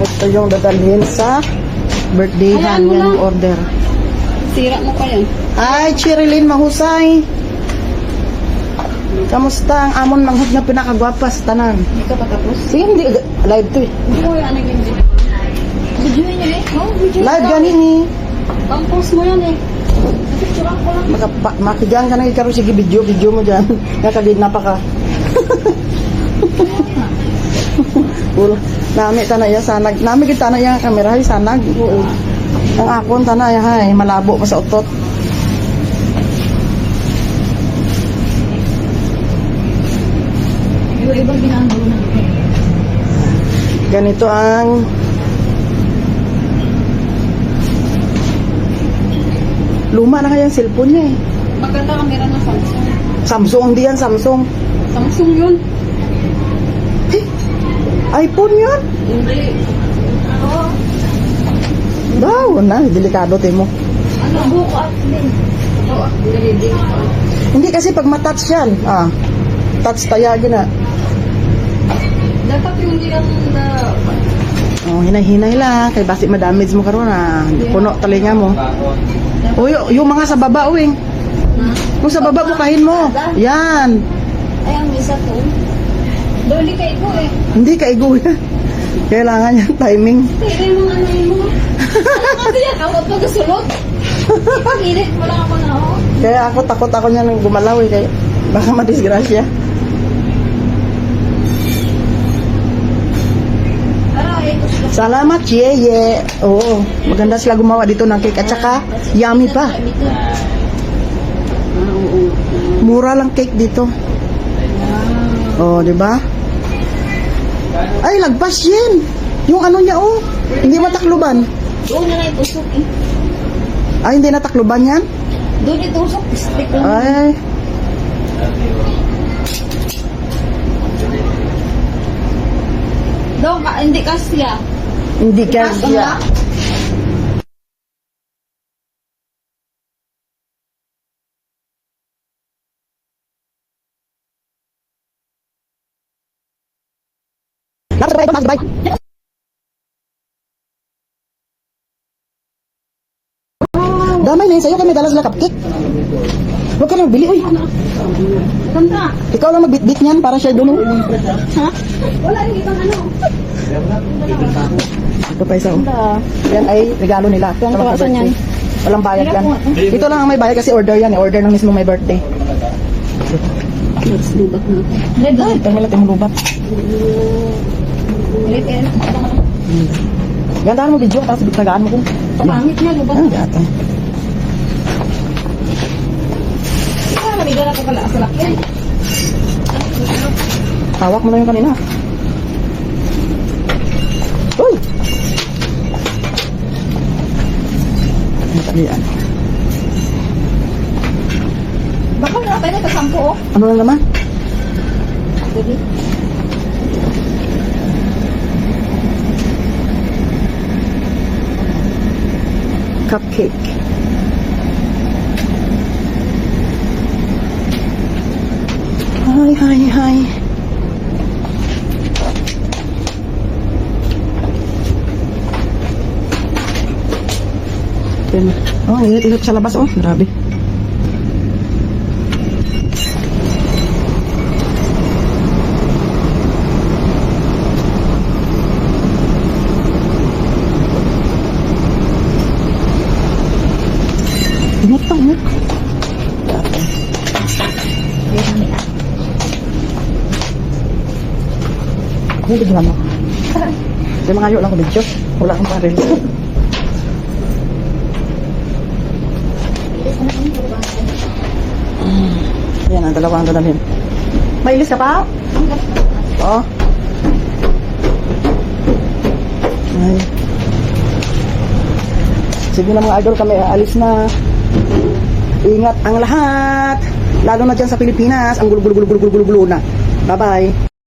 Ito yung dadalhin sa birthdayhan. Yan yung order. Sira mo pa yan. Ay, Cherilyn, mahusay. Kamusta ang amon manghud nga pinakagwapa sa tanan? Hindi ka pa tapos? Sige, hindi. Live to eh. Hindi ko yan nag-video. Video niya eh. Oh, video Live ganin eh. Pang-post mo yan eh. Picturean ko lang. Makigaan ka na ikaw. Sige, video mo dyan. Nakagid na pa ka. Nami tanaya sanag. Nami kita na yung kamera ay sanag. Oo. Ang akon tanaya hay malabo pa sa utot. Yung ibang ginagawa na. Ganito ang luma na kaya yung cellphone niya eh. Maganda kamera ng Samsung. Samsung, hindi yan Samsung. Samsung yun. iPhone yun. Hindi. Oo. Daw, na, delikado timo. Ano? Buko at din. Oo. Hindi. Hindi kasi pag matouch yan. Touch tayagin na. Dapat yung hindi ang Hinay-hinay lang. Kay basi madamage mo karon puno talinga mo. Yung mga sa baba, uwing. Kung sa baba, bukahin mo. Yan. ay ang isa to. Doon di kayo eh. Hindi ka igo yan. Kailangan yan timing. Tigay mo nga na mo. Ano kasi yan? Ako pagkasulot. Pag-init mo lang ako na ako. Kaya ako takot ako niya nang gumalaw eh. Kaya baka madisgrasya. Salamat, Yeye. Oo, maganda sila gumawa dito ng cake. At saka, yummy pa. Mura lang cake dito. Oh, di ba? Ay, lagpas yan. Yung ano niya, oh. Hindi matakluban. Doon na itusok eh. Ay, hindi natakluban yan? Doon itusok. Stick lang. Ay. Doon ka, hindi kasya. Hindi kasi. Nagsabay. Damay na yun sa'yo kami dalas na cupcake. Huwag ka nang bili, uy. Ganda. Ikaw lang magbitbit niyan para siya dulo. Ha? Wala yung ibang ano. Ito pa isa. Yan ay regalo nila. Saan yan? Walang bayad yan. Ito lang ang may bayad kasi order yan. Order ng mismo may birthday. Let's do that na. Ay, ito may lating lubat. Gandaan mo video tapos tagaan mo kung. Pangit niya, lubat. Gata. Nabigyan ako pala sa lakyan. Hawak mo na yung kanina. Uy! Matalian. Baka wala tayo nagkasampo oh. Ano lang naman? Gabi. Cupcake. Hi. Oh, init sa labas. Oh, grabe. Init pa, init. Hindi ko naman. Kaya mga lang ko video. Wala akong paril. Yan ang dalawang dadalhin. May ilis ka pa? Oo. Ay. Sige na mga idol, kami alis na. Ingat ang lahat. Lalo na dyan sa Pilipinas. Ang gulo na. Bye-bye.